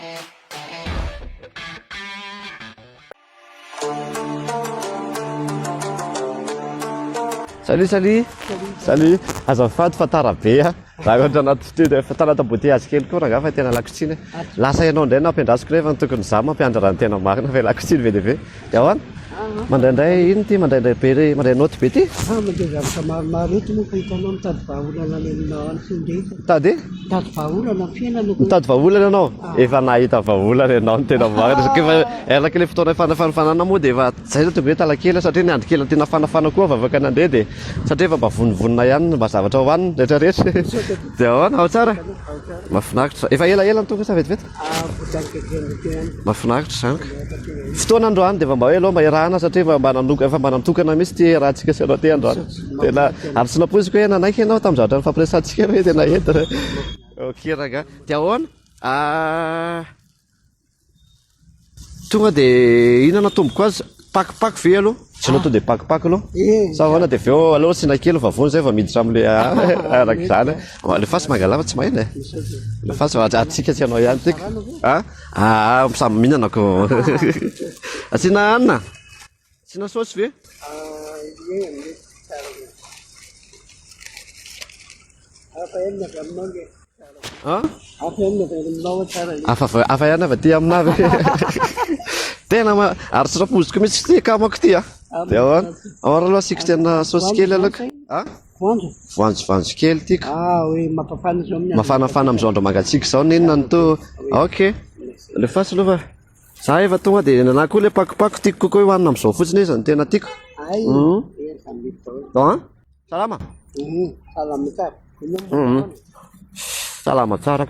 Salut, salut. Salut. Azafady fa tara be a. Raha ohatra anaty tanatam-boteazy kely koa raha fa tena lakotsiny. Lasa ianao indray na ampiandrasiko rehefa tokony za mampiandra raha ny tena marina fa lakotsiny ve dia ve. Ahoana? Mandraindray ino ty mandraindray be re mandray noty be ty? Mandeha zavatra maromaro eto moa fa hitanao mitady vahaolana aminao any findrefa. Tady? Mitady vahaolana amin'ny fiainana. Mitady vahaolana ianao? Efa nahita vahaolana ianao ny tena marina. Efa eraka ilay fotoana fanafanana moa dia efa zay zao tonga hoe talakely satria ny andro kely tena fanafana koa vavaka nandeha dia satria efa mba vonivonina ihany mba zavatra hohanina rehetrarehetra. Dia ahoana ao tsara? Mahafinaritra. Efa elaela ny tonga sa vetivety? Mahafinaritra izany. Fotoana androany dia efa mba hoe aloha mba iarahana satria efa mba nanotokana mihitsy ty rahantsika sy anao ty androany. Tena ary tsy napoiziko hoe nanaiky ianao tamin'ny zavatra ny fampiresantsika hoe tena entina. Ok raga. Dia ahoana? Tonga dia inona tomboko azy? Pakopako ve aloha? Tsy anao tonga dia pakopako aloha? Sa ahoana dia avy eo aloha tsina kely vavony zay vao miditra amin'ilay araka izany. Le fasy mangalava tsy mahena e. Le fasy atsika tsy anao ihany tika. Samy mihinanako. Asiana hanina? Asiana saosy ve? Hafa ihany avy aty aminavy. Tena ary tsy rapoziko mihitsy ty kamako ty a. Dia ahoana? Ahoana aloha asiko tena saosy kely aloha. Voanjo kely tika. Mafanafana amin'izao andro mangatsiaka izao ninona ny to. Ok. Le fasy aloha fa za efa tonga dia nanahy koa ilay pakopako tiako kokoa hohanina amin'izao fotsiny izy no tena tiako. Salama? Salama tsara.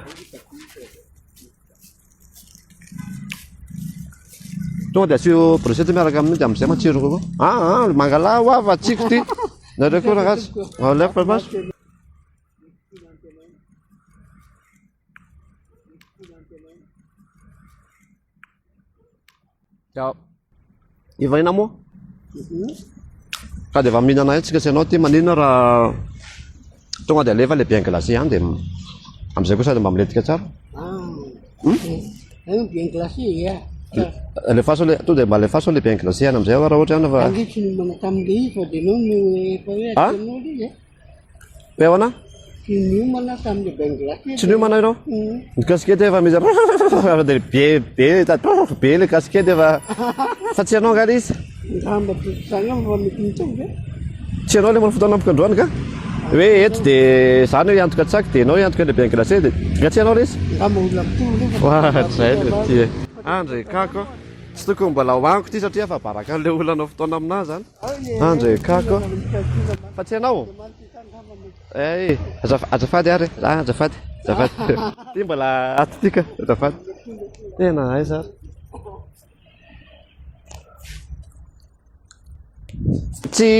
Tonga dia asio brosety miaraka amin'ny dia amin'izay matsiro kokoa. Mangala ho avy atsiko ty. Nareo koa raha azy. Alefa maso. Ivaina moa? Ka dia efa mihinana itsika sy ianao ty maninona raha tonga dia alefa ilay bien glacé ihany dia amin'izay koa sady mba miletika tsara. Bien glacé ia. Alefaso le to dia mba alefaso ilay bien glacé ihany amin'izay raha ohatra ihany fa. Angitsy ny manatamin'ilay izy fa dia nao no efa hoe ataonao izy e. Hoe ahoana? Tsy niomana tamin'ilay bien glacé. Tsy niomana ianao? Ny kasikety efa misy be ilay kasikety efa fa tsy ianao angala izy? Ngamba tsitsanga fa mety mitovy e. Tsy ianao ilay manao fotoana amiko androany ka? Hoe eto dia izany hoe antoka tsaka dia ianao antoka ilay bien glacé dia tsy ianao ilay izy? Ngamba olona mitovy Zay le ty e. Andre kako tsy tokony mbola hoaniko ty satria fa baraka an'ilay olona anao fotoana aminahy zany. Andre kako fa tsy ianao? Azafady ary. Azafady. Ty mbola ato ty ka. Azafady. Tena aiza ary. Tsy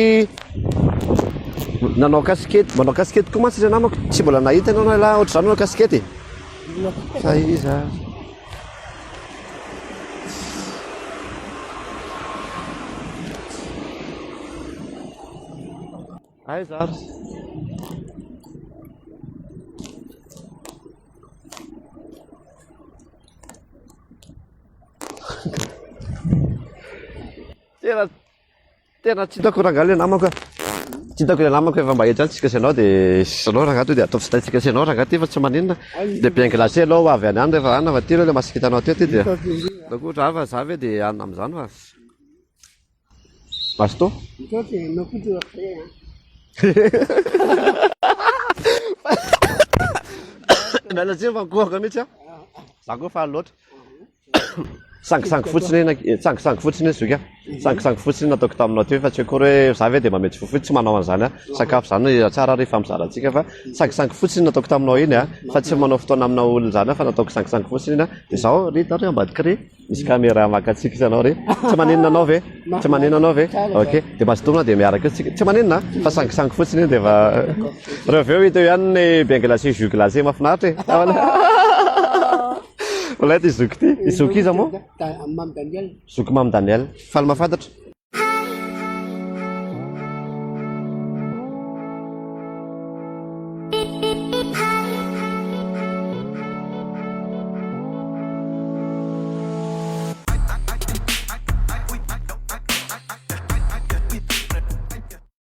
nanao kasikety, manao kasikety koa mantsy ilay namako. Tsy mbola nahita ianao na laha ohatr'izany manao kasikety. Fa iza ary. Aiza ary. Tena tsy hitako raha ilay namako. Tsy hitako ilay namako efa mba hitra antsika sy ianao dia ianao raha to dia atao fitaitsika sy ianao raha ty fa tsy maninona. Dia bien glacé aloha ho avy any any rehefa anina fa ty ilay masika hitanao ty dia nakoatra hafa za ve dia anina amin'izany fa masto. Miala tsiny fa nikohaka mihitsy a. Za koa faly loatra. Sangisangy fotsiny izy zoky a. Sangisangy fotsiny nataoko taminao teo fa tsy akory hoe za ve dia mametsy fofotsy tsy manao an'izany a. Sakafo zany tsara rehefa mizarantsika fa sangisangy fotsiny nataoko taminao iny a. Fa tsy manao fotoana aminao olona zany fa nataoko sangisangy fotsiny iny a. Dia zao ry taro ambadika ry misy caméra makatsika sy anao ry. Tsy maninona anao ve? Tsy maninona anao ve? Ok dia mazotomana dia miaraka tsika. Tsy maninona fa sangisangy fotsiny iny dia efa rehefa eo hita ihany ny bien glacé jus glacé mahafinaritra e. Wala ty zoky ty. Zoky iza moa? Zoky Mamy Daniel. Faly mahafantatra.